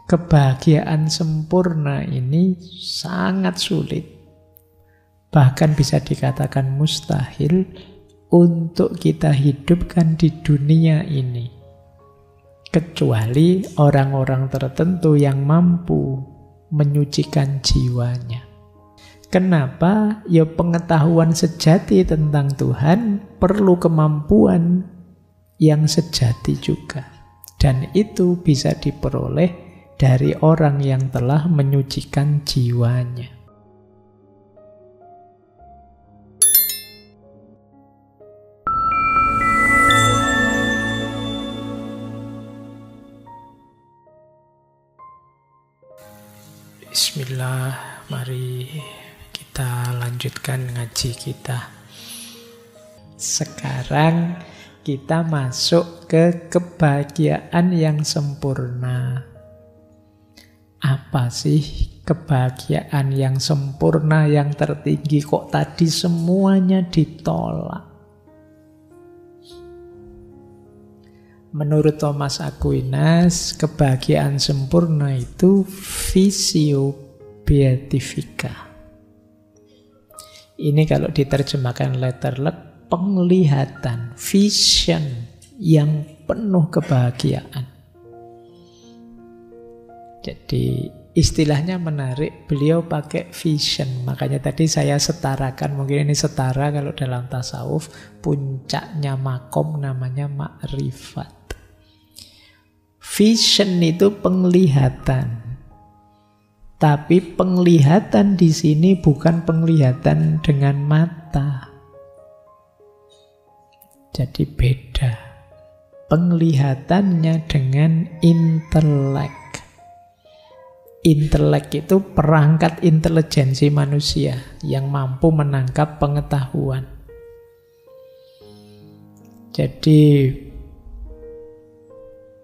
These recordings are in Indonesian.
Kebahagiaan sempurna ini sangat sulit, bahkan bisa dikatakan mustahil untuk kita hidupkan di dunia ini, kecuali orang-orang tertentu yang mampu menyucikan jiwanya. Kenapa? Ya pengetahuan sejati tentang Tuhan perlu kemampuan yang sejati juga. Dan itu bisa diperoleh dari orang yang telah menyucikan jiwanya. Bismillah, mari kita lanjutkan ngaji kita. Sekarang kita masuk ke kebahagiaan yang sempurna. Apa sih kebahagiaan yang sempurna, yang tertinggi? Kok tadi semuanya ditolak? Menurut Thomas Aquinas, kebahagiaan sempurna itu visio beatifica. Ini kalau diterjemahkan letterlek, penglihatan, vision yang penuh kebahagiaan. Jadi istilahnya menarik, beliau pakai vision. Makanya tadi saya setarakan, mungkin ini setara kalau dalam tasawuf, puncaknya makom namanya makrifat. Vision itu penglihatan. Tapi penglihatan di sini bukan penglihatan dengan mata. Jadi beda. Penglihatannya dengan intelek. Intelek itu perangkat intelijensi manusia yang mampu menangkap pengetahuan. Jadi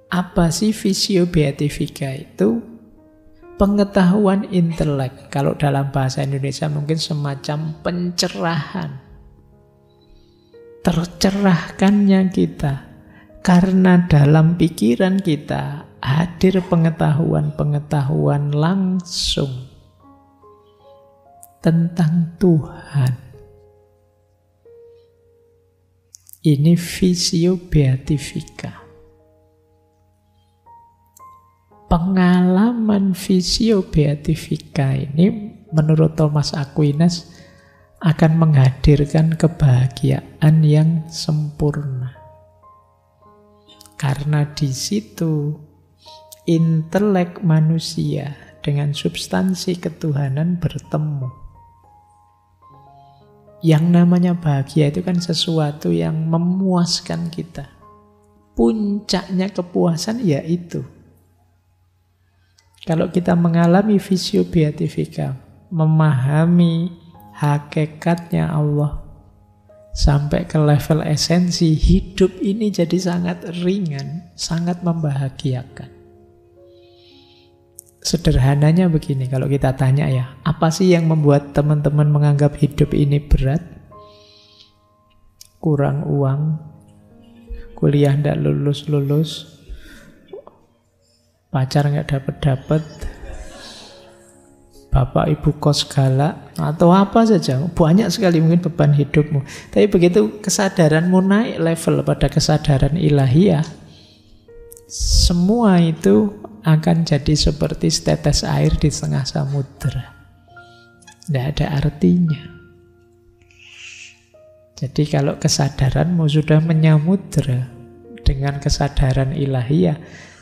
apa sih visio beatifica itu? Pengetahuan intelek. Kalau dalam bahasa Indonesia mungkin semacam pencerahan. Tercerahkannya kita. Karena dalam pikiran kita hadir pengetahuan-pengetahuan langsung tentang Tuhan. Ini visio beatifica. Pengalaman visio beatifica ini menurut Thomas Aquinas akan menghadirkan kebahagiaan yang sempurna. Karena di situ intelek manusia dengan substansi ketuhanan bertemu. Yang namanya bahagia itu kan sesuatu yang memuaskan kita. Puncaknya kepuasan yaitu kalau kita mengalami visio beatifica, memahami hakikatnya Allah sampai ke level esensi, hidup ini jadi sangat ringan, sangat membahagiakan. Sederhananya begini, kalau kita tanya ya, apa sih yang membuat teman-teman menganggap hidup ini berat? Kurang uang, kuliah ndak lulus-lulus, pacar nggak dapet-dapet, bapak ibu kos galak, atau apa saja. Banyak sekali mungkin beban hidupmu. Tapi begitu kesadaranmu naik level pada kesadaran ilahiyah, semua itu akan jadi seperti setetes air di tengah samudera. Tidak ada artinya. Jadi kalau kesadaranmu sudah menyamudra dengan kesadaran ilahiyah,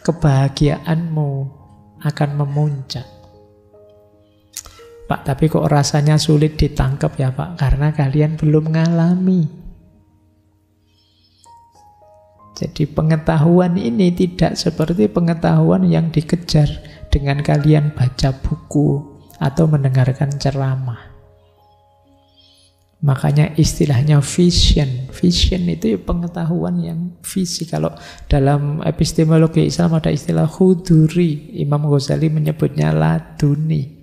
kebahagiaanmu akan memuncak. Pak, tapi kok rasanya sulit ditangkap ya Pak? Karena kalian belum mengalami. Jadi pengetahuan ini tidak seperti pengetahuan yang dikejar dengan kalian baca buku atau mendengarkan ceramah. Makanya istilahnya vision. Vision itu ya pengetahuan yang visi. Kalau dalam epistemologi Islam ada istilah huduri. Imam Ghazali menyebutnya laduni.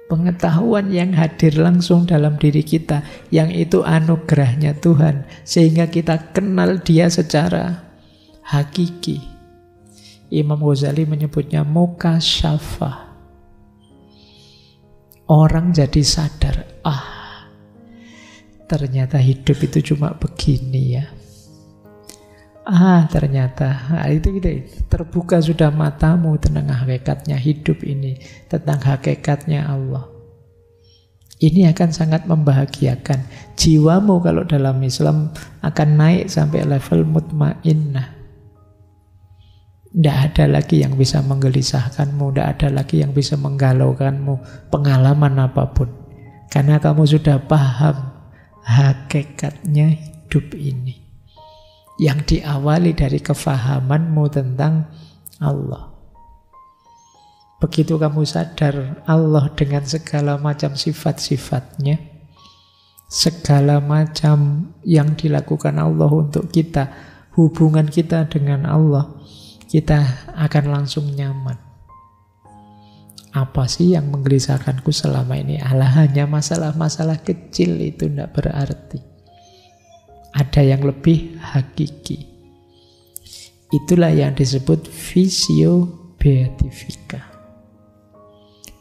Pengetahuan yang hadir langsung dalam diri kita, yang itu anugerahnya Tuhan, sehingga kita kenal dia secara hakiki. Imam Ghazali menyebutnya mukasyafah. Orang jadi sadar, ternyata hidup itu cuma begini ya. Ternyata itu terbuka sudah matamu tentang hakikatnya hidup ini, tentang hakikatnya Allah. Ini akan sangat membahagiakan. Jiwamu kalau dalam Islam akan naik sampai level mutmainnah. Tidak ada lagi yang bisa menggelisahkanmu, tidak ada lagi yang bisa menggalaukanmu, pengalaman apapun. Karena kamu sudah paham hakikatnya hidup ini. Yang diawali dari kefahamanmu tentang Allah. Begitu kamu sadar Allah dengan segala macam sifat-sifatnya, segala macam yang dilakukan Allah untuk kita, hubungan kita dengan Allah, kita akan langsung nyaman. Apa sih yang menggelisahkanku selama ini? Hanya masalah-masalah kecil, itu tidak berarti. Ada yang lebih hakiki. Itulah yang disebut visio beatifika.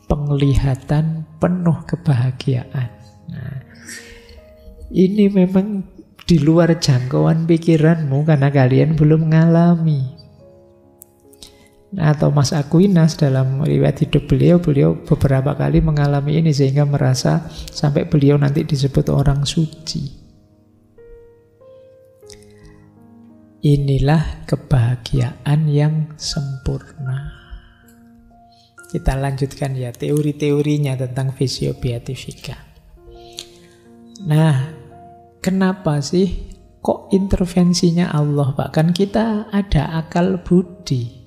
Penglihatan penuh kebahagiaan. Nah, ini memang di luar jangkauan pikiranmu karena kalian belum mengalami. Atau Mas Aquinas dalam riwayat hidup beliau beberapa kali mengalami ini sehingga merasa sampai beliau nanti disebut orang suci. Inilah kebahagiaan yang sempurna. Kita lanjutkan ya teori-teorinya tentang visio beatifika. Nah, kenapa sih kok intervensinya Allah, Pak? Kan kita ada akal budi.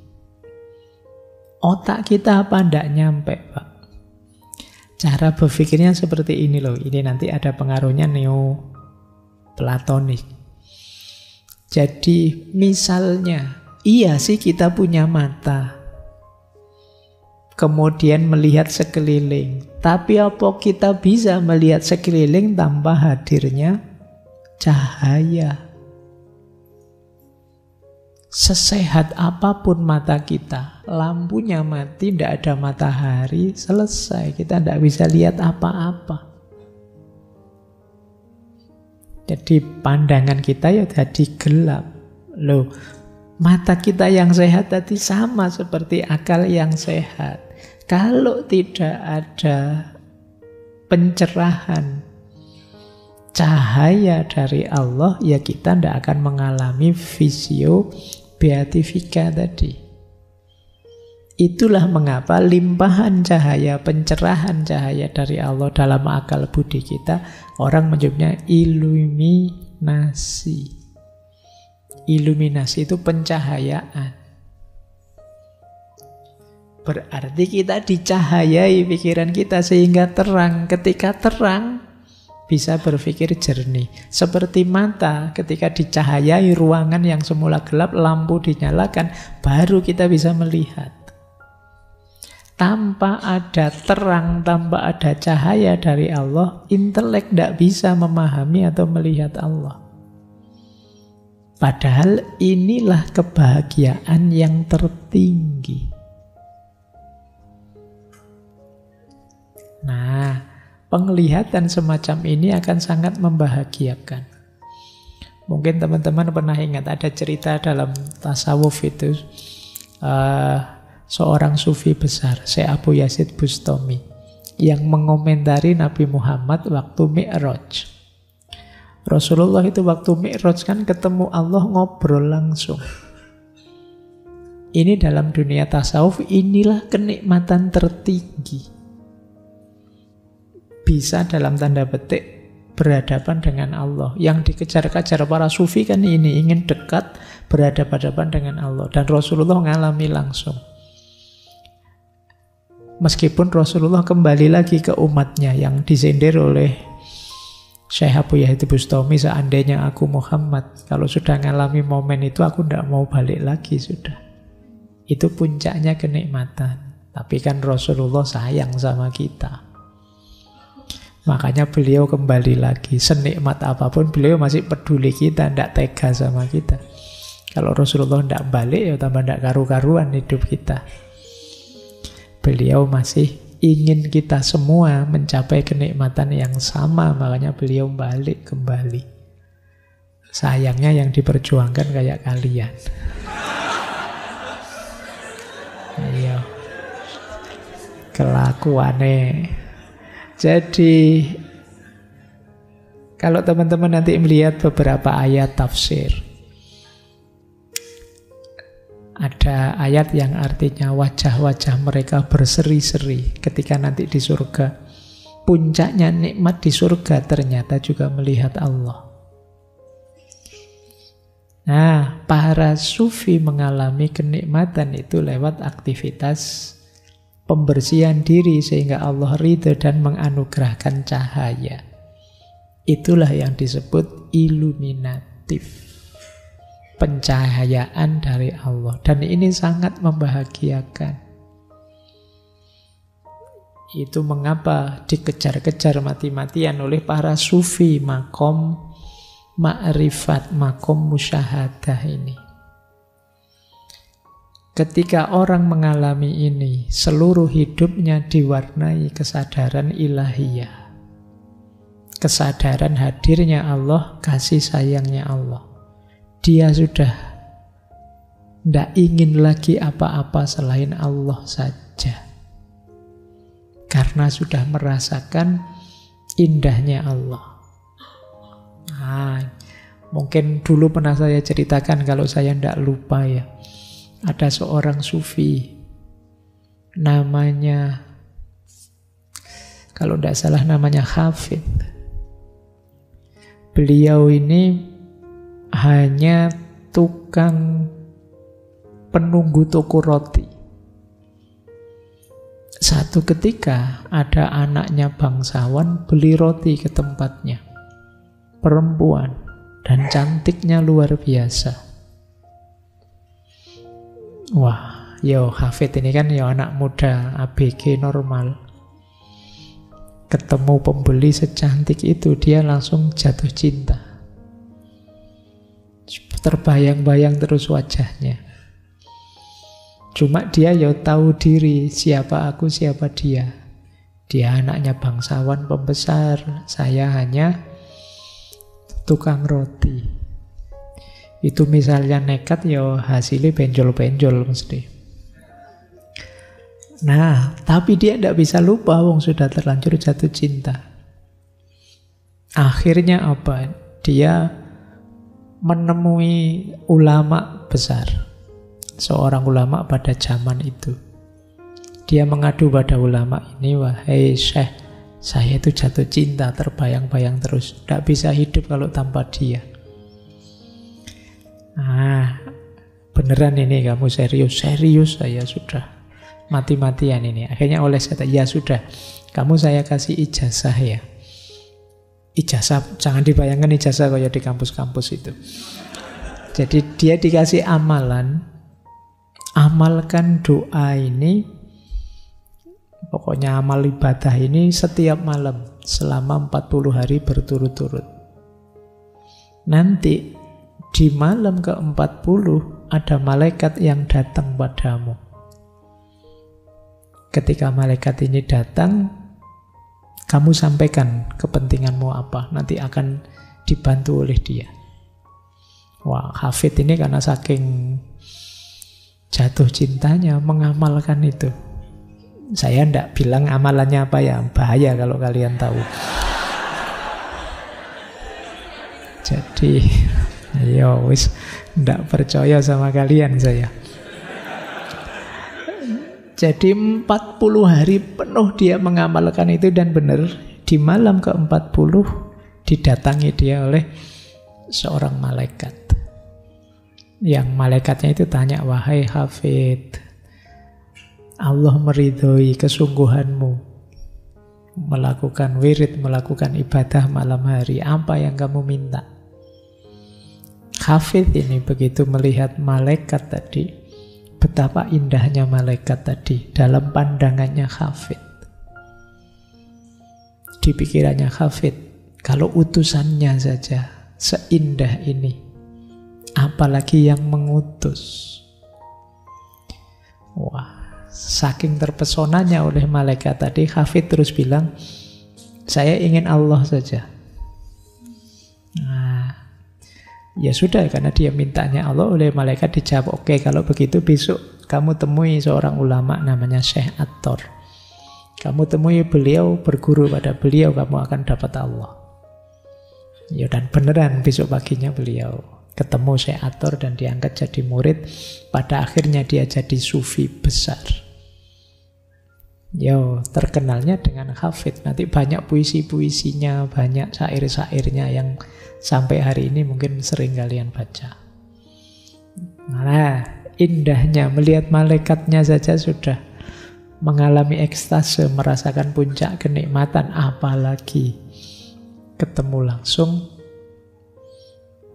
Otak kita apa ndak nyampe, Pak? Cara berpikirnya seperti ini loh. Ini nanti ada pengaruhnya neo-platonik. Jadi misalnya, iya sih kita punya mata, kemudian melihat sekeliling. Tapi apa kita bisa melihat sekeliling tanpa hadirnya cahaya? Sesehat apapun mata kita, lampunya mati, tidak ada matahari, selesai. Kita tidak bisa lihat apa-apa. Jadi pandangan kita ya jadi gelap. Loh, mata kita yang sehat tadi sama seperti akal yang sehat. Kalau tidak ada pencerahan cahaya dari Allah, ya kita tidak akan mengalami visio beatifika tadi. Itulah mengapa limpahan cahaya, pencerahan cahaya dari Allah dalam akal budi kita, orang menyebutnya iluminasi. Iluminasi itu pencahayaan. Berarti kita dicahayai pikiran kita sehingga terang. Ketika terang, bisa berpikir jernih. Seperti mata, ketika dicahayai ruangan yang semula gelap, lampu dinyalakan, baru kita bisa melihat. Tanpa ada terang, tanpa ada cahaya dari Allah, intelek tidak bisa memahami atau melihat Allah. Padahal inilah kebahagiaan yang tertinggi. Nah, penglihatan semacam ini akan sangat membahagiakan. Mungkin teman-teman pernah ingat ada cerita dalam tasawuf itu, seorang sufi besar, Syekh Abu Yazid Bustami, yang mengomentari Nabi Muhammad waktu Mi'raj. Rasulullah itu waktu Mi'raj kan ketemu Allah, ngobrol langsung. Ini dalam dunia tasawuf, inilah kenikmatan tertinggi. Bisa dalam tanda petik berhadapan dengan Allah. Yang dikejar-kejar para sufi kan ini, ingin dekat, berhadapan-hadapan dengan Allah. Dan Rasulullah mengalami langsung. Meskipun Rasulullah kembali lagi ke umatnya yang disindir oleh Syekh Abu Yazid Bustami, seandainya aku Muhammad, kalau sudah mengalami momen itu aku tidak mau balik lagi sudah. Itu puncaknya kenikmatan. Tapi kan Rasulullah sayang sama kita. Makanya beliau kembali lagi. Senikmat apapun beliau masih peduli kita, tidak tega sama kita. Kalau Rasulullah tidak balik, ya tambah tidak karu-karuan hidup kita. Beliau masih ingin kita semua mencapai kenikmatan yang sama, makanya beliau balik kembali. Sayangnya yang diperjuangkan kayak kalian. Iya. Kelakuannya. Jadi kalau teman-teman nanti melihat beberapa ayat tafsir, ada ayat yang artinya wajah-wajah mereka berseri-seri ketika nanti di surga. Puncaknya nikmat di surga ternyata juga melihat Allah. Nah, para sufi mengalami kenikmatan itu lewat aktivitas pembersihan diri sehingga Allah ridha dan menganugerahkan cahaya. Itulah yang disebut iluminatif. Pencahayaan dari Allah. Dan ini sangat membahagiakan. Itu mengapa dikejar-kejar mati-matian oleh para sufi makom ma'rifat, makom musyahadah ini. Ketika orang mengalami ini, seluruh hidupnya diwarnai kesadaran ilahiyah. Kesadaran hadirnya Allah, kasih sayangnya Allah. Dia sudah tidak ingin lagi apa-apa selain Allah saja. Karena sudah merasakan indahnya Allah. Nah, mungkin dulu pernah saya ceritakan, kalau saya tidak lupa ya. Ada seorang sufi, namanya, kalau tidak salah namanya Hafid. Beliau ini hanya tukang penunggu toko roti. Satu ketika ada anaknya bangsawan beli roti ke tempatnya. Perempuan dan cantiknya luar biasa. Wah, yo Hafid ini kan yo anak muda ABG normal. Ketemu pembeli secantik itu, dia langsung jatuh cinta. Terbayang-bayang terus wajahnya. Cuma dia ya tahu diri, siapa aku, siapa dia. Dia anaknya bangsawan pembesar, saya hanya tukang roti. Itu misalnya nekat ya hasilnya benjol-benjol mesti. Nah, tapi dia tidak bisa lupa, wong sudah terlanjur jatuh cinta. Akhirnya apa? Dia menemui ulama besar, seorang ulama pada zaman itu. Dia mengadu pada ulama ini, wahai Syekh, saya itu jatuh cinta, terbayang-bayang terus, tidak bisa hidup kalau tanpa dia. Ah, beneran ini kamu serius? Serius saya sudah mati-matian ini. Akhirnya oleh saya, ya sudah, kamu saya kasih ijazah ya. Ijazah, jangan dibayangkan ijazah kayak di kampus-kampus itu. Jadi dia dikasih amalan, amalkan doa ini, pokoknya amal ibadah ini setiap malam selama 40 hari berturut-turut. Nanti di malam ke-40 ada malaikat yang datang padamu. Ketika malaikat ini datang, kamu sampaikan kepentinganmu apa, nanti akan dibantu oleh dia. Wah, Hafid ini karena saking jatuh cintanya mengamalkan itu. Saya tidak bilang amalannya apa ya, bahaya kalau kalian tahu. Jadi, ya wis tidak percaya sama kalian saya. Jadi 40 hari penuh dia mengamalkan itu, dan benar di malam ke-40 didatangi dia oleh seorang malaikat. Yang malaikatnya itu tanya, wahai Hafid, Allah meridhoi kesungguhanmu melakukan wirid, melakukan ibadah malam hari, apa yang kamu minta? Hafid ini begitu melihat malaikat tadi, betapa indahnya malaikat tadi dalam pandangannya Hafid. Di pikirannya Hafid, kalau utusannya saja seindah ini, apalagi yang mengutus. Wah, saking terpesonanya oleh malaikat tadi, Hafid terus bilang, saya ingin Allah saja. Nah, ya sudah, karena dia mintanya Allah, oleh malaikat dijawab, oke, kalau begitu besok kamu temui seorang ulama namanya Syekh At-Tor. Kamu temui beliau, berguru pada beliau, kamu akan dapat Allah. Ya, dan beneran besok paginya beliau ketemu Syekh At-Tor dan diangkat jadi murid. Pada akhirnya dia jadi sufi besar. Yo, terkenalnya dengan Hafid. Nanti banyak puisi-puisinya, banyak syair-syairnya yang sampai hari ini mungkin sering kalian baca. Nah, indahnya melihat malaikatnya saja sudah mengalami ekstase, merasakan puncak kenikmatan, apalagi ketemu langsung,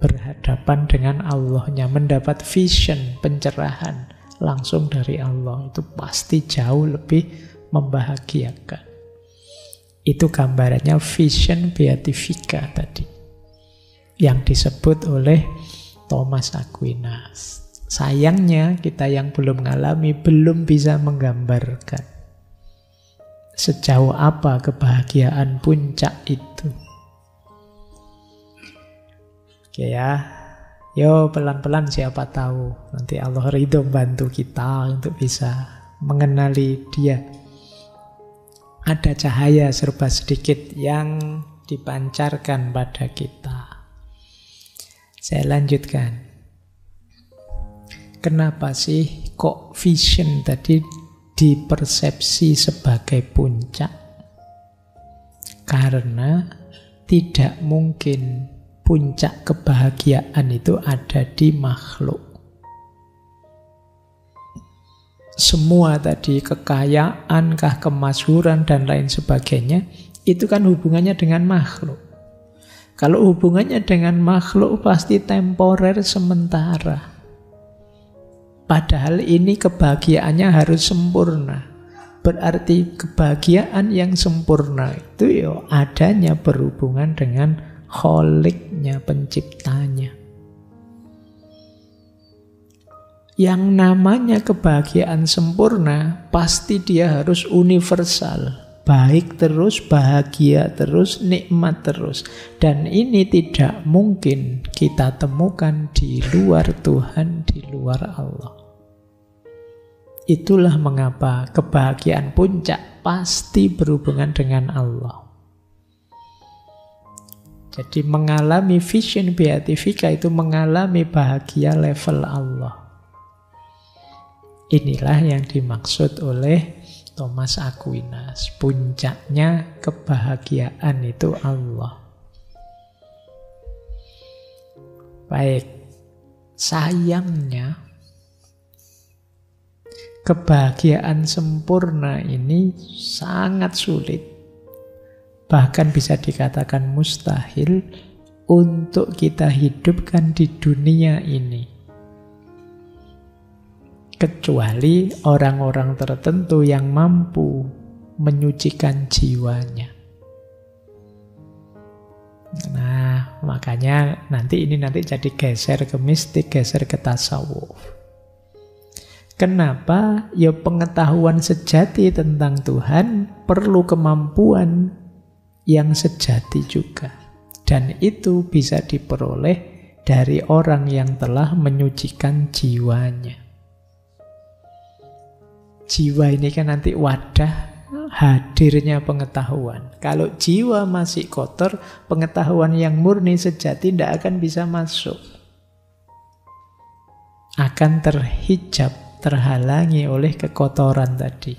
berhadapan dengan Allahnya, mendapat vision, pencerahan langsung dari Allah. Itu pasti jauh lebih membahagiakan. Itu gambarannya vision beatifica tadi, yang disebut oleh Thomas Aquinas. Sayangnya kita yang belum mengalami belum bisa menggambarkan sejauh apa kebahagiaan puncak itu. Oke ya, yo pelan-pelan siapa tahu nanti Allah ridho bantu kita untuk bisa mengenali dia. Ada cahaya serba sedikit yang dipancarkan pada kita. Saya lanjutkan. Kenapa sih kok vision tadi dipersepsi sebagai puncak? Karena tidak mungkin puncak kebahagiaan itu ada di makhluk. Semua tadi, kekayaan, kemasyhuran, dan lain sebagainya, itu kan hubungannya dengan makhluk. Kalau hubungannya dengan makhluk pasti temporer, sementara. Padahal ini kebahagiaannya harus sempurna. Berarti kebahagiaan yang sempurna itu ya adanya berhubungan dengan Kholiknya, penciptanya. Yang namanya kebahagiaan sempurna pasti dia harus universal, baik terus, bahagia terus, nikmat terus. Dan ini tidak mungkin kita temukan di luar Tuhan, di luar Allah. Itulah mengapa kebahagiaan puncak pasti berhubungan dengan Allah. Jadi mengalami vision beatifica itu mengalami bahagia level Allah. Inilah yang dimaksud oleh Thomas Aquinas. Puncaknya kebahagiaan itu Allah. Baik, sayangnya kebahagiaan sempurna ini sangat sulit, bahkan bisa dikatakan mustahil untuk kita hidupkan di dunia ini. Kecuali orang-orang tertentu yang mampu menyucikan jiwanya. Nah, makanya nanti jadi geser ke mistik, geser ke tasawuf. Kenapa? Ya pengetahuan sejati tentang Tuhan perlu kemampuan yang sejati juga. Dan itu bisa diperoleh dari orang yang telah menyucikan jiwanya. Jiwa ini kan nanti wadah hadirnya pengetahuan. Kalau jiwa masih kotor, pengetahuan yang murni sejati tidak akan bisa masuk. Akan terhijab, terhalangi oleh kekotoran tadi.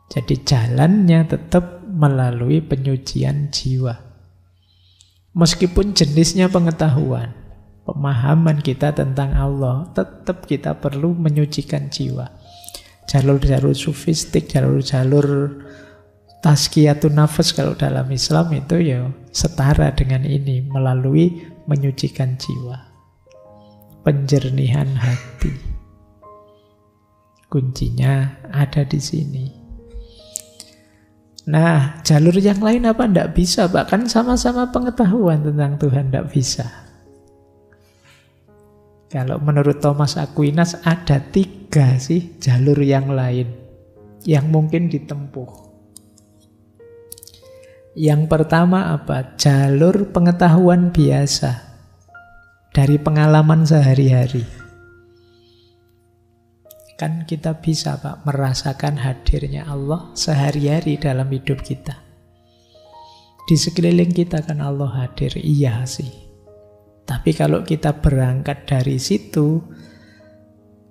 Jadi jalannya tetap melalui penyucian jiwa. Meskipun jenisnya pengetahuan, pemahaman kita tentang Allah, tetap kita perlu menyucikan jiwa. Jalur-jalur sufistik, jalur-jalur tazkiyatun nafas kalau dalam Islam itu ya setara dengan ini, melalui menyucikan jiwa, penjernihan hati. Kuncinya ada di sini. Nah, jalur yang lain apa? Tidak bisa, bahkan sama-sama pengetahuan tentang Tuhan tidak bisa. Kalau menurut Thomas Aquinas ada 3 sih jalur yang lain yang mungkin ditempuh. Yang pertama apa? Jalur pengetahuan biasa dari pengalaman sehari-hari. Kan kita bisa Pak merasakan hadirnya Allah sehari-hari dalam hidup kita. Di sekeliling kita kan Allah hadir, iya sih. Tapi kalau kita berangkat dari situ,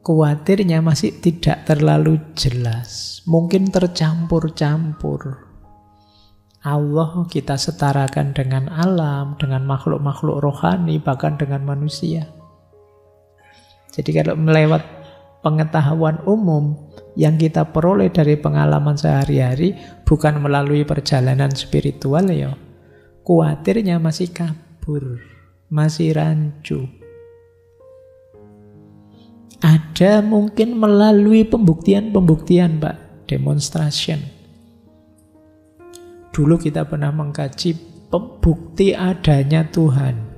khawatirnya masih tidak terlalu jelas. Mungkin tercampur-campur. Allah kita setarakan dengan alam, dengan makhluk-makhluk rohani, bahkan dengan manusia. Jadi kalau melewat pengetahuan umum yang kita peroleh dari pengalaman sehari-hari, bukan melalui perjalanan spiritual ya, khawatirnya masih kabur, masih rancu. Ada mungkin melalui pembuktian-pembuktian Pak, demonstration. Dulu kita pernah mengkaji pembukti adanya Tuhan.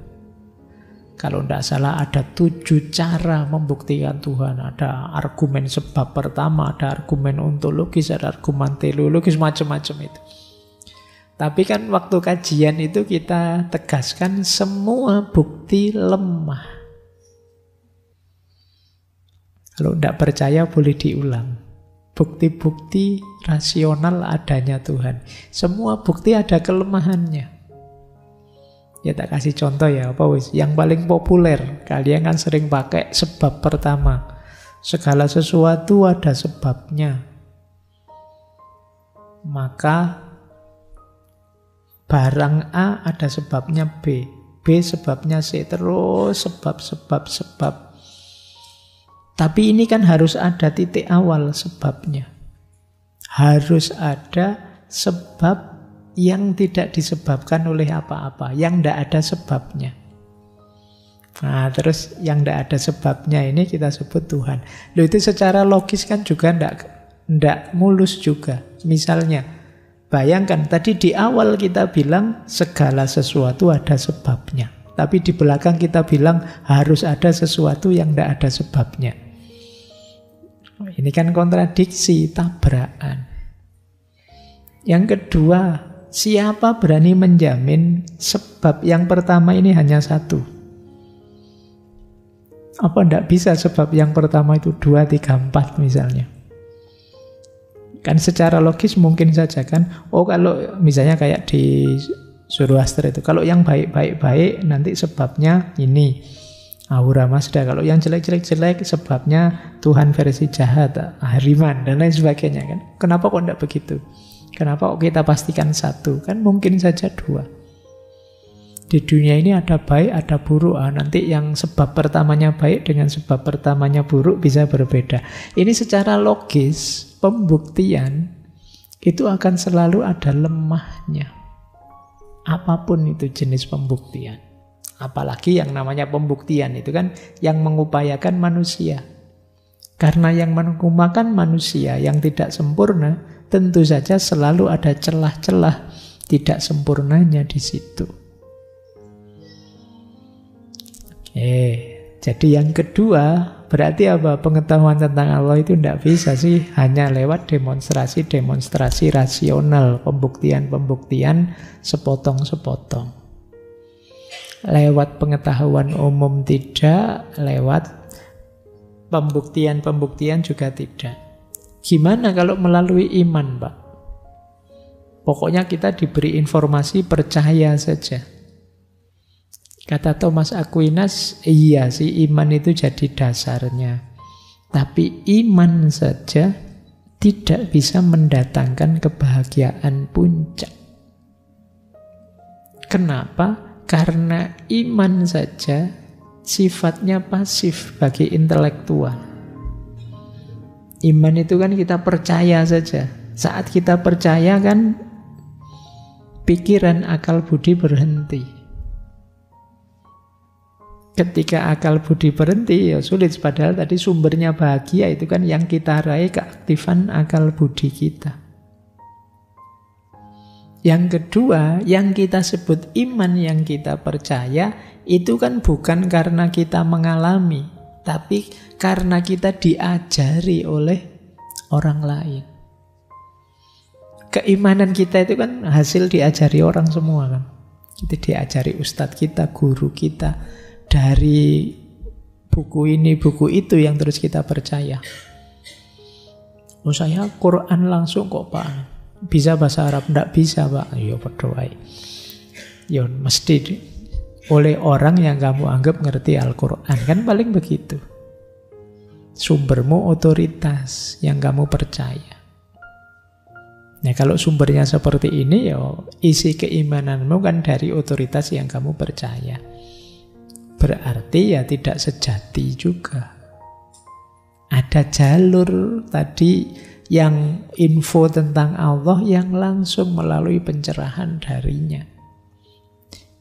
Kalau tidak salah ada 7 cara membuktikan Tuhan. Ada argumen sebab pertama, ada argumen ontologis, ada argumen teleologis, macam-macam itu. Tapi kan waktu kajian itu kita tegaskan semua bukti lemah. Kalau tidak percaya boleh diulang. Bukti-bukti rasional adanya Tuhan. Semua bukti ada kelemahannya. Ya tak kasih contoh ya, apa wis? Yang paling populer, kalian kan sering pakai sebab pertama. Segala sesuatu ada sebabnya. Maka barang A ada sebabnya B, B sebabnya C, terus sebab. Tapi ini kan harus ada titik awal sebabnya. Harus ada sebab yang tidak disebabkan oleh apa-apa, yang tidak ada sebabnya. Nah, terus yang tidak ada sebabnya ini kita sebut Tuhan. Loh, itu secara logis kan juga tidak mulus juga. Misalnya, bayangkan tadi di awal kita bilang segala sesuatu ada sebabnya. Tapi di belakang kita bilang harus ada sesuatu yang tidak ada sebabnya. Ini kan kontradiksi, tabrakan. Yang kedua, siapa berani menjamin sebab yang pertama ini hanya satu? Apa tidak bisa sebab yang pertama itu 2, 3, 4 misalnya? Kan secara logis mungkin saja kan. Oh, kalau misalnya kayak di Zoroaster itu, kalau yang baik-baik nanti sebabnya ini Ahura Mazda, kalau yang jelek sebabnya Tuhan versi jahat, Ahriman dan lain sebagainya kan. Kenapa kok tidak begitu? Kenapa kok kita pastikan satu? Kan mungkin saja 2. Di dunia ini ada baik, ada buruk. Nanti yang sebab pertamanya baik dengan sebab pertamanya buruk bisa berbeda. Ini secara logis, pembuktian itu akan selalu ada lemahnya. Apapun itu jenis pembuktian. Apalagi yang namanya pembuktian itu kan yang mengupayakan manusia. Karena yang mengupayakan manusia yang tidak sempurna, tentu saja selalu ada celah-celah tidak sempurnanya di situ. Jadi yang kedua, berarti apa? Pengetahuan tentang Allah itu tidak bisa sih hanya lewat demonstrasi-demonstrasi rasional, pembuktian-pembuktian sepotong-sepotong. Lewat pengetahuan umum tidak, lewat pembuktian-pembuktian juga tidak. Gimana kalau melalui iman, Pak? Pokoknya kita diberi informasi, percaya saja. Kata Thomas Aquinas, iya sih iman itu jadi dasarnya. Tapi iman saja tidak bisa mendatangkan kebahagiaan puncak. Kenapa? Karena iman saja sifatnya pasif bagi intelektual. Iman itu kan kita percaya saja. Saat kita percaya kan pikiran, akal, budi berhenti. Ketika akal budi berhenti ya sulit. Padahal tadi sumbernya bahagia itu kan yang kita raih keaktifan akal budi kita. Yang kedua, yang kita sebut iman, yang kita percaya, itu kan bukan karena kita mengalami, tapi karena kita diajari oleh orang lain. Keimanan kita itu kan hasil diajari orang semua kan. Kita diajari ustadz kita, guru kita, dari buku ini, buku itu yang terus kita percaya. Oh, saya Quran langsung kok Pak. Bisa bahasa Arab? Nggak bisa Pak. Ya berdoa. Ya mesti oleh orang yang kamu anggap ngerti Al-Quran. Kan paling begitu. Sumbermu otoritas yang kamu percaya. Nah kalau sumbernya seperti ini, ya isi keimananmu kan dari otoritas yang kamu percaya. Berarti ya tidak sejati juga. Ada jalur tadi yang info tentang Allah yang langsung melalui pencerahan darinya.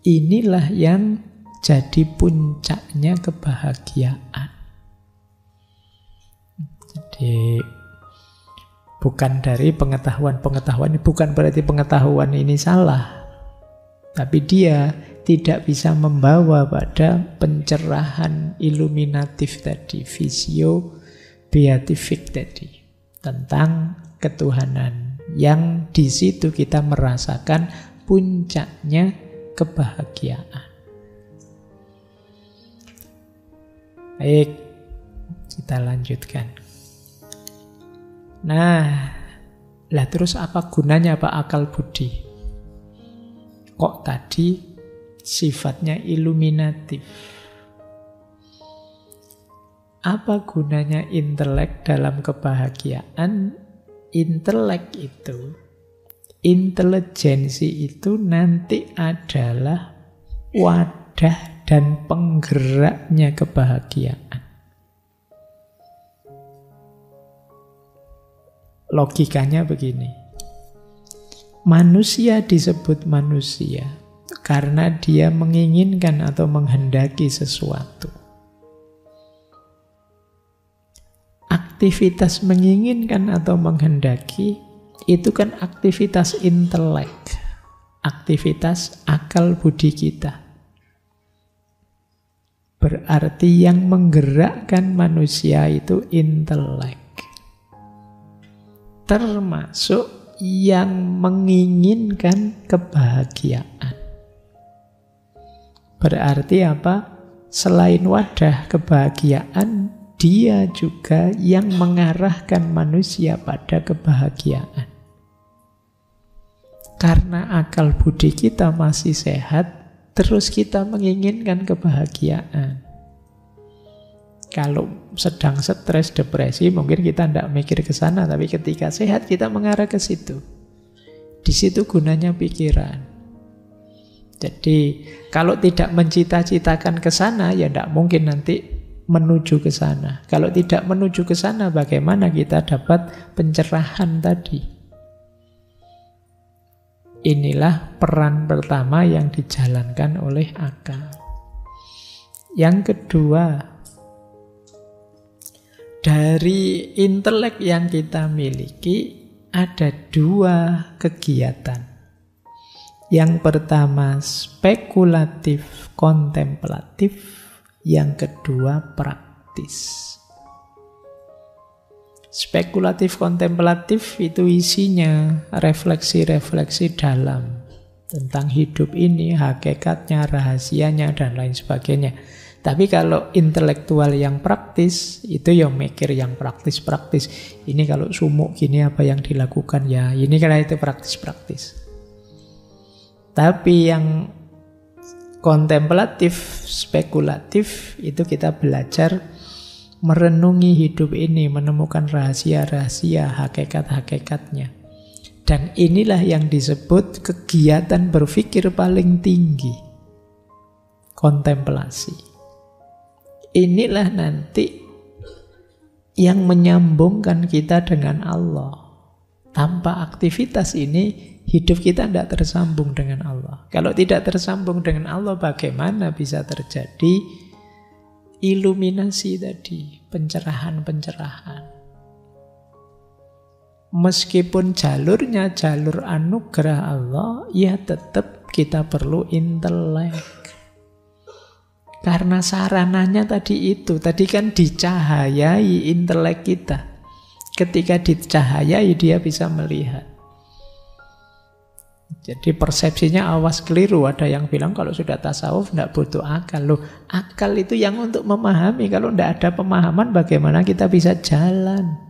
Inilah yang jadi puncaknya kebahagiaan. Jadi bukan dari pengetahuan ini bukan berarti pengetahuan ini salah. Tapi dia tidak bisa membawa pada pencerahan iluminatif tadi, visio beatific tadi, tentang ketuhanan yang di situ kita merasakan puncaknya kebahagiaan. Baik, kita lanjutkan. Nah, lah terus apa gunanya Pak akal budi? Kok tadi sifatnya iluminatif? Apa gunanya intelek dalam kebahagiaan? Intelek itu, intelijensi itu nanti adalah wadah dan penggeraknya kebahagiaan. Logikanya begini. Manusia disebut manusia karena dia menginginkan atau menghendaki sesuatu. Aktivitas menginginkan atau menghendaki itu kan aktivitas intelek, aktivitas akal budi kita. Berarti yang menggerakkan manusia itu intelek. Termasuk yang menginginkan kebahagiaan. Berarti apa? Selain wadah kebahagiaan, dia juga yang mengarahkan manusia pada kebahagiaan. Karena akal budi kita masih sehat, terus kita menginginkan kebahagiaan. Kalau sedang stres, depresi, mungkin kita tidak mikir ke sana, tapi ketika sehat kita mengarah ke situ. Di situ gunanya pikiran. Jadi kalau tidak mencita-citakan ke sana, ya tidak mungkin nanti menuju ke sana. Kalau tidak menuju ke sana, bagaimana kita dapat pencerahan tadi? Inilah peran pertama yang dijalankan oleh akal. Yang kedua, dari intelek yang kita miliki ada dua kegiatan. Yang pertama spekulatif kontemplatif, yang kedua praktis. Spekulatif kontemplatif itu isinya refleksi-refleksi dalam tentang hidup ini, hakikatnya, rahasianya, dan lain sebagainya. Tapi kalau intelektual yang praktis, itu yang mikir yang praktis-praktis. Ini kalau sumuk gini apa yang dilakukan ya, ini karena itu praktis-praktis. Tapi yang kontemplatif, spekulatif, itu kita belajar merenungi hidup ini, menemukan rahasia-rahasia, hakikat-hakikatnya. Dan inilah yang disebut kegiatan berpikir paling tinggi, kontemplasi. Inilah nanti yang menyambungkan kita dengan Allah. Tanpa aktivitas ini, hidup kita tidak tersambung dengan Allah. Kalau tidak tersambung dengan Allah, bagaimana bisa terjadi iluminasi tadi, pencerahan-pencerahan. Meskipun jalurnya jalur anugerah Allah, ya tetap kita perlu intelek. Karena sarananya tadi itu. Tadi kan dicahayai intelek kita. Ketika dicahayai dia bisa melihat. Jadi persepsinya awas keliru. Ada yang bilang kalau sudah tasawuf tidak butuh akal. Loh, akal itu yang untuk memahami. Kalau tidak ada pemahaman bagaimana kita bisa jalan.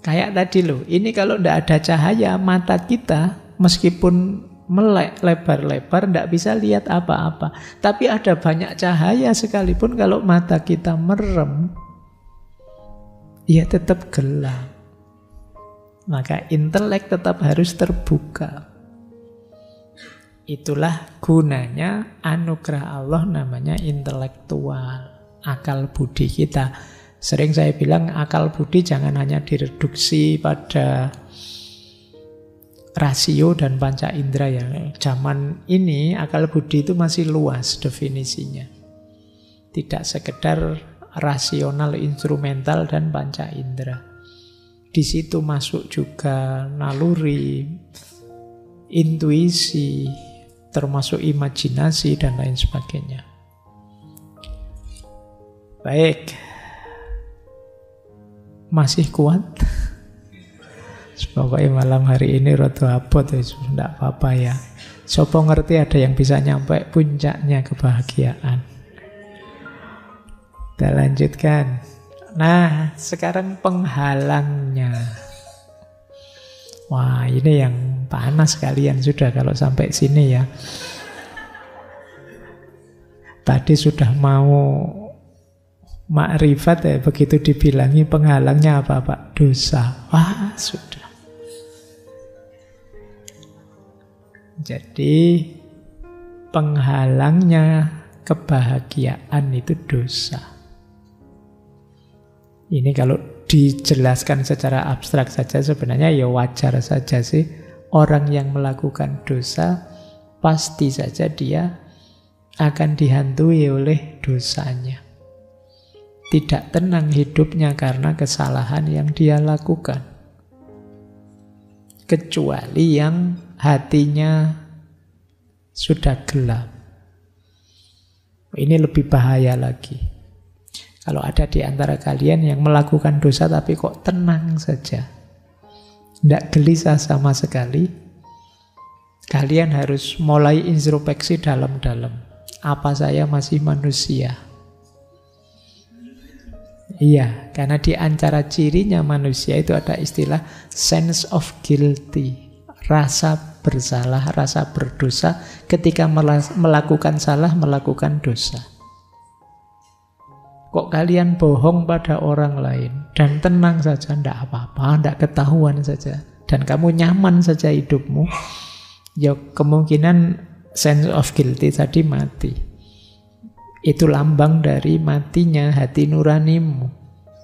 Kayak tadi loh, ini kalau tidak ada cahaya, mata kita meskipun melek lebar-lebar tidak bisa lihat apa-apa. Tapi ada banyak cahaya sekalipun kalau mata kita merem, ya tetap gelap. Maka intelek tetap harus terbuka. Itulah gunanya anugerah Allah namanya intelektual, akal budi kita. Sering saya bilang akal budi jangan hanya direduksi pada rasio dan panca indera ya. Zaman ini akal budi itu masih luas definisinya. Tidak sekedar rasional, instrumental dan panca indera. Di situ masuk juga naluri, intuisi, termasuk imajinasi dan lain sebagainya. Baik. Masih kuat? Pokoknya malam hari ini rada abot, tidak apa-apa ya. Sopo ngerti ada yang bisa nyampe puncaknya kebahagiaan. Kita lanjutkan. Nah, sekarang penghalangnya. Wah, ini yang panas kalian sudah kalau sampai sini ya. Tadi sudah mau makrifat ya, begitu dibilangi penghalangnya apa Pak? Dosa. Wah, sudah. Jadi penghalangnya kebahagiaan itu dosa. Ini kalau dijelaskan secara abstrak saja sebenarnya ya wajar saja sih. Orang yang melakukan dosa pasti saja dia akan dihantui oleh dosanya. Tidak tenang hidupnya karena kesalahan yang dia lakukan. Kecuali yang hatinya sudah gelap. Ini lebih bahaya lagi. Kalau ada di antara kalian yang melakukan dosa tapi kok tenang saja, tidak gelisah sama sekali, kalian harus mulai introspeksi dalam-dalam. Apa saya masih manusia? Iya, karena di antara cirinya manusia itu ada istilah sense of guilty. Rasa bersalah, rasa berdosa ketika melakukan salah, melakukan dosa. Kok kalian bohong pada orang lain dan tenang saja, tidak apa-apa, tidak ketahuan saja. Dan kamu nyaman saja hidupmu, ya kemungkinan sense of guilty tadi mati. Itu lambang dari matinya hati nuranimu.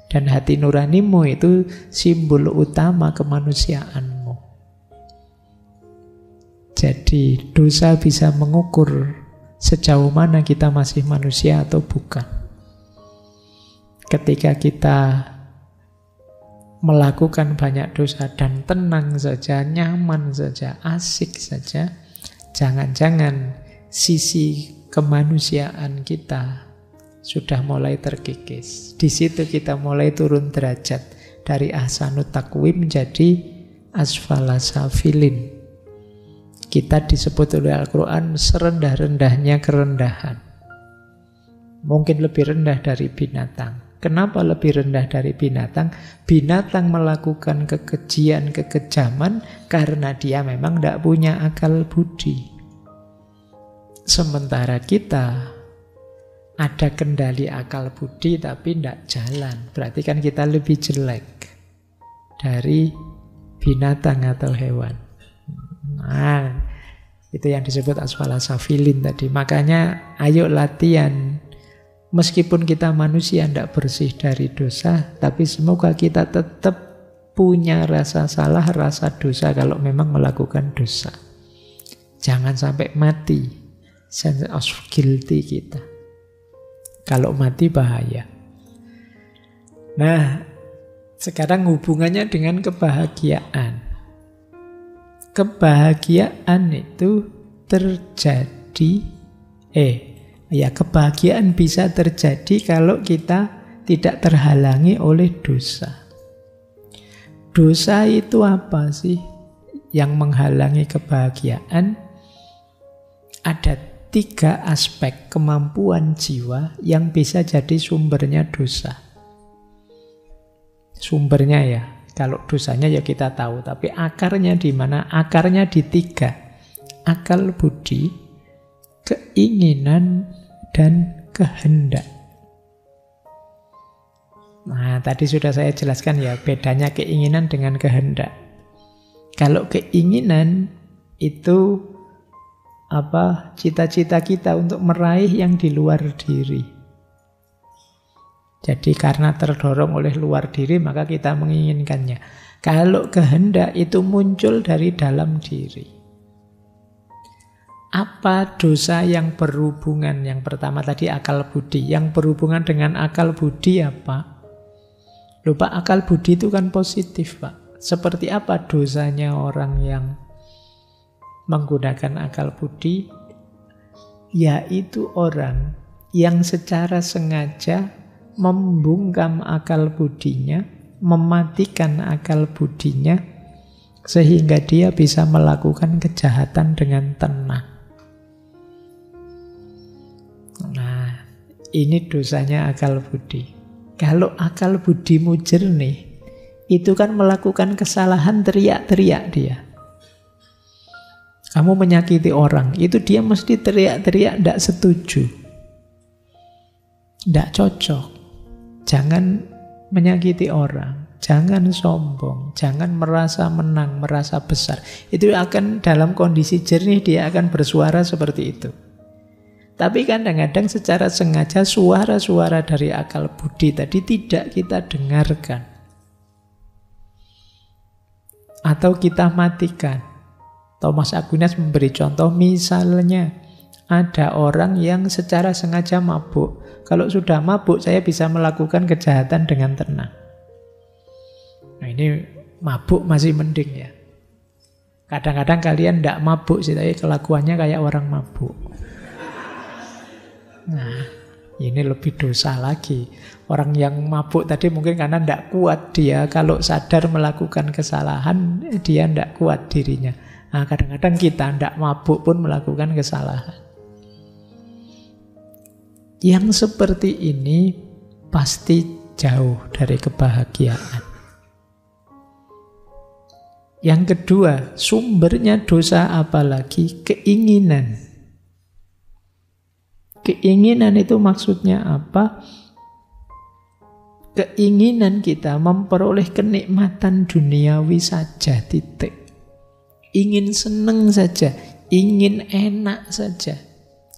Dan hati nuranimu itu simbol utama kemanusiaanmu. Jadi dosa bisa mengukur sejauh mana kita masih manusia atau bukan. Ketika kita melakukan banyak dosa dan tenang saja, nyaman saja, asik saja, jangan-jangan sisi kemanusiaan kita sudah mulai terkikis. Di situ kita mulai turun derajat dari ahsanut taqwim menjadi asfala safilin. Kita disebut oleh Al-Quran serendah-rendahnya kerendahan. Mungkin lebih rendah dari binatang. Kenapa lebih rendah dari binatang? Binatang melakukan kekejian, kekejaman karena dia memang tidak punya akal budi. Sementara kita ada kendali akal budi tapi tidak jalan. Berarti kan kita lebih jelek dari binatang atau hewan. Nah, itu yang disebut asfala safilin tadi. Makanya ayo latihan. Meskipun kita manusia tidak bersih dari dosa, tapi semoga kita tetap punya rasa salah, rasa dosa kalau memang melakukan dosa. Jangan sampai mati sense of guilty kita. Kalau mati bahaya. Nah, Sekarang hubungannya dengan kebahagiaan. Kebahagiaan itu terjadi, kebahagiaan bisa terjadi kalau kita tidak terhalangi oleh dosa. Dosa itu apa sih yang menghalangi kebahagiaan? Ada 3 aspek kemampuan jiwa yang bisa jadi sumbernya dosa. Sumbernya ya, kalau dosanya ya kita tahu, tapi akarnya di mana? Akarnya di 3. Akal budi, keinginan, dan kehendak. Nah, tadi sudah saya jelaskan ya, bedanya keinginan dengan kehendak. Kalau keinginan itu cita-cita kita untuk meraih yang di luar diri. Jadi karena terdorong oleh luar diri maka kita menginginkannya. Kalau kehendak itu muncul dari dalam diri. Apa dosa yang berhubungan? Yang pertama tadi akal budi. Yang berhubungan dengan akal budi apa? Lupa, akal budi itu kan positif, Pak. Seperti apa dosanya orang yang menggunakan akal budi? Yaitu orang yang secara sengaja membungkam akal budinya, mematikan akal budinya, sehingga dia bisa melakukan kejahatan dengan tenang. Nah, ini dosanya akal budi. Kalau akal budimu jernih, itu kan melakukan kesalahan teriak-teriak dia. Kamu menyakiti orang, itu dia mesti teriak-teriak, tidak setuju, tidak cocok. Jangan menyakiti orang, jangan sombong, jangan merasa menang, merasa besar. Itu akan dalam kondisi jernih dia akan bersuara seperti itu. Tapi kadang-kadang secara sengaja suara-suara dari akal budi tadi tidak kita dengarkan. Atau kita matikan. Thomas Aquinas memberi contoh, misalnya ada orang yang secara sengaja mabuk. Kalau sudah mabuk, saya bisa melakukan kejahatan dengan tenang. Nah, ini mabuk masih mending ya. Kadang-kadang kalian tidak mabuk sih, tapi kelakuannya kayak orang mabuk. Nah, ini lebih dosa lagi. Orang yang mabuk tadi mungkin karena tidak kuat dia, kalau sadar melakukan kesalahan, dia tidak kuat dirinya. Nah, kadang-kadang kita tidak mabuk pun melakukan kesalahan. Yang seperti ini pasti jauh dari kebahagiaan. Yang kedua, sumbernya dosa apalagi? Keinginan. Keinginan itu maksudnya apa? Keinginan kita memperoleh kenikmatan duniawi saja, titik. Ingin seneng saja, ingin enak saja,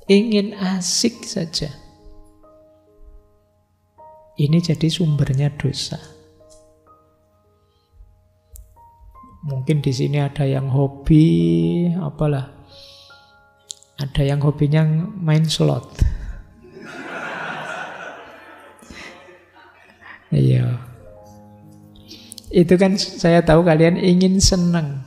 ingin asik saja. Ini jadi sumbernya dosa. Mungkin di sini ada yang hobi, ada yang hobinya main slot. Iya. Itu kan saya tahu kalian ingin senang,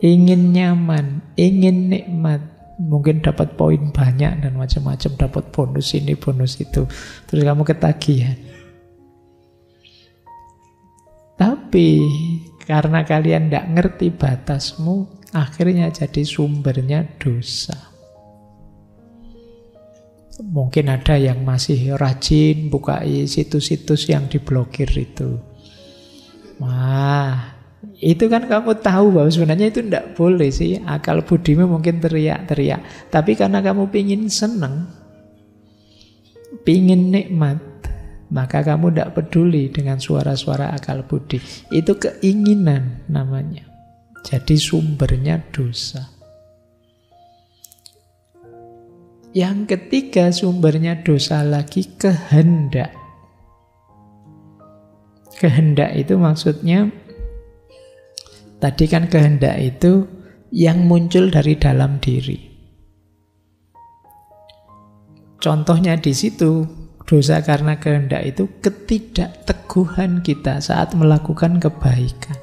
ingin nyaman, ingin nikmat. Mungkin dapat poin banyak dan macam-macam, dapat bonus ini, bonus itu. Terus kamu ketagihan. Tapi karena kalian tidak ngerti batasmu, akhirnya jadi sumbernya dosa. Mungkin ada yang masih rajin buka situs-situs yang diblokir itu. Wah, itu kan kamu tahu bahwa sebenarnya itu tidak boleh sih. Akal budimu mungkin teriak-teriak. Tapi karena kamu pingin senang, pingin nikmat, maka kamu tidak peduli dengan suara-suara akal budi. Itu keinginan namanya. Jadi sumbernya dosa. Yang ketiga sumbernya dosa lagi, kehendak. Kehendak itu maksudnya, tadi kan kehendak itu yang muncul dari dalam diri. Contohnya di situ, Dosa karena kehendak itu ketidakteguhan kita saat melakukan kebaikan.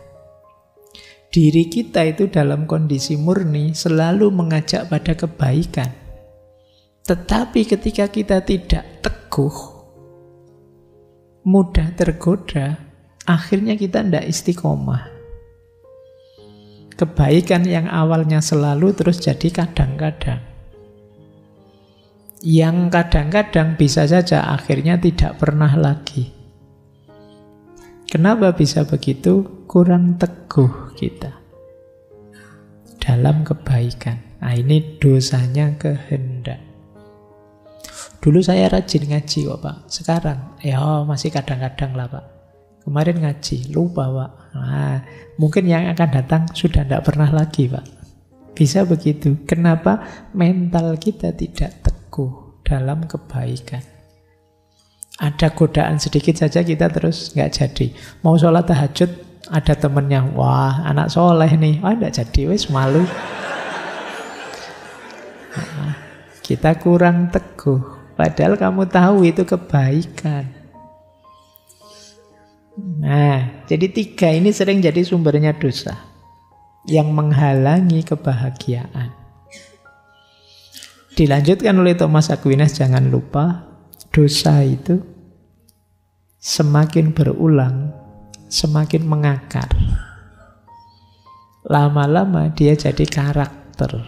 Diri kita itu dalam kondisi murni selalu mengajak pada kebaikan. Tetapi ketika kita tidak teguh, mudah tergoda, akhirnya kita tidak istiqomah. Kebaikan yang awalnya selalu terus jadi kadang-kadang. Yang kadang-kadang bisa saja akhirnya tidak pernah lagi. Kenapa bisa begitu? Kurang teguh kita dalam kebaikan. Nah, ini dosanya kehendak. Dulu saya rajin ngaji kok Pak. Sekarang ya masih kadang-kadang lah Pak. Kemarin ngaji, lupa Pak. Nah, mungkin yang akan datang sudah tidak pernah lagi Pak. Bisa begitu. Kenapa? Mental kita tidak teguh dalam kebaikan. Ada godaan sedikit saja kita terus nggak jadi. Mau sholat tahajud, ada temennya, wah anak soleh nih, wah nggak jadi, wes malu. Nah, kita kurang teguh. Padahal kamu tahu itu kebaikan. Nah, jadi 3 ini sering jadi sumbernya dosa yang menghalangi kebahagiaan. Dilanjutkan oleh Thomas Aquinas, jangan lupa, dosa itu semakin berulang, semakin mengakar. Lama-lama dia jadi karakter,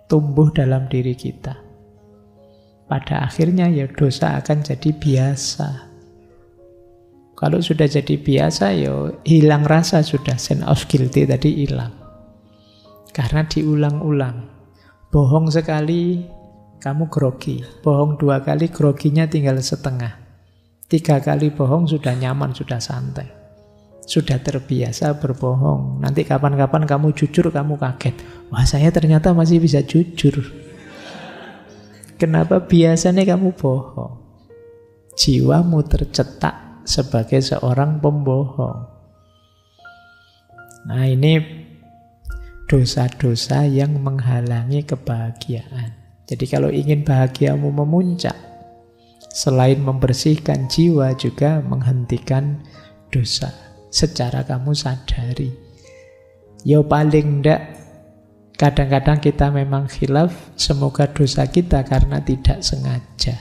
tumbuh dalam diri kita. Pada akhirnya ya dosa akan jadi biasa. Kalau sudah jadi biasa, ya hilang rasa sudah, sense of guilty tadi hilang. Karena diulang-ulang. Bohong sekali, kamu grogi. Bohong 2 kali, groginya tinggal setengah. 3 kali bohong sudah nyaman, sudah santai. Sudah terbiasa berbohong. Nanti kapan-kapan kamu jujur, kamu kaget. Wah, saya ternyata masih bisa jujur. Kenapa? Biasanya kamu bohong. Jiwamu tercetak sebagai seorang pembohong. Nah, ini dosa-dosa yang menghalangi kebahagiaan. Jadi kalau ingin bahagiamu memuncak, selain membersihkan jiwa juga menghentikan dosa secara kamu sadari. Ya paling ndak kadang-kadang kita memang khilaf, semoga dosa kita karena tidak sengaja.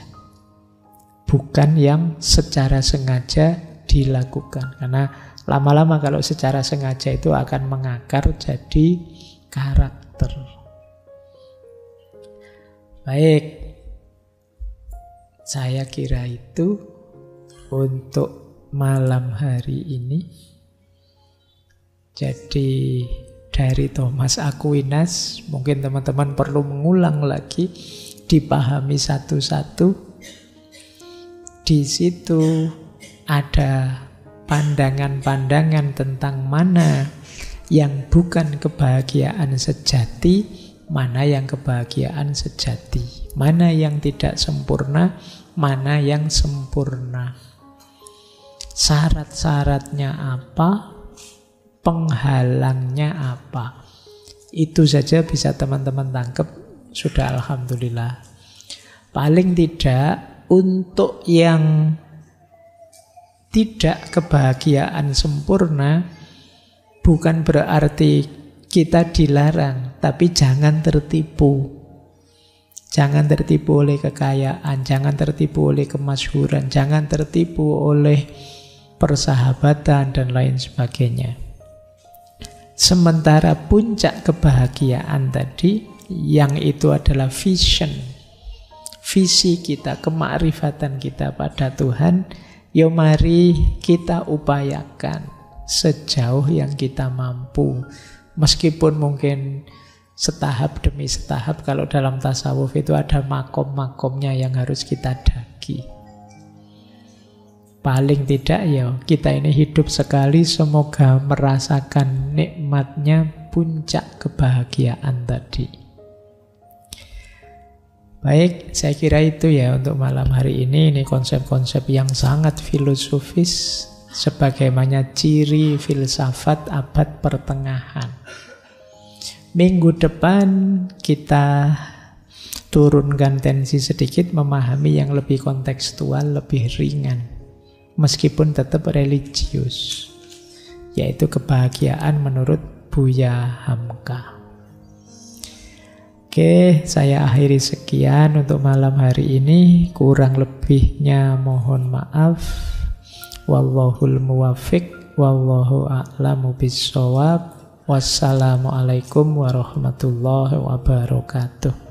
Bukan yang secara sengaja dilakukan. Karena lama-lama kalau secara sengaja itu akan mengakar jadi karakter. Baik, saya kira itu untuk malam hari ini. Jadi dari Thomas Aquinas, mungkin teman-teman perlu mengulang lagi, dipahami satu-satu. Di situ ada pandangan-pandangan tentang mana yang bukan kebahagiaan sejati, mana yang kebahagiaan sejati, mana yang tidak sempurna, mana yang sempurna. Syarat-syaratnya apa, penghalangnya apa. Itu saja bisa teman-teman tangkap, sudah alhamdulillah. Paling tidak untuk yang tidak kebahagiaan sempurna, bukan berarti kita dilarang, tapi jangan tertipu. Jangan tertipu oleh kekayaan, jangan tertipu oleh kemasyhuran, jangan tertipu oleh persahabatan dan lain sebagainya. Sementara puncak kebahagiaan tadi, yang itu adalah vision, visi kita, kemakrifatan kita pada Tuhan, ya mari kita upayakan sejauh yang kita mampu. Meskipun mungkin setahap demi setahap, kalau dalam tasawuf itu ada makom-makomnya yang harus kita daki. Paling tidak ya kita ini hidup sekali, semoga merasakan nikmatnya puncak kebahagiaan tadi. Baik, saya kira itu ya untuk malam hari ini. Ini konsep-konsep yang sangat filosofis, sebagaimana ciri filsafat abad pertengahan. Minggu depan kita turunkan tensi sedikit, memahami yang lebih kontekstual, lebih ringan, meskipun tetap religius, yaitu kebahagiaan menurut Buya Hamka. Oke, saya akhiri sekian untuk malam hari ini. Kurang lebihnya mohon maaf. Wallahul muwaffiq, wallahu a'lamu bissawab. Wassalamualaikum warahmatullahi wabarakatuh.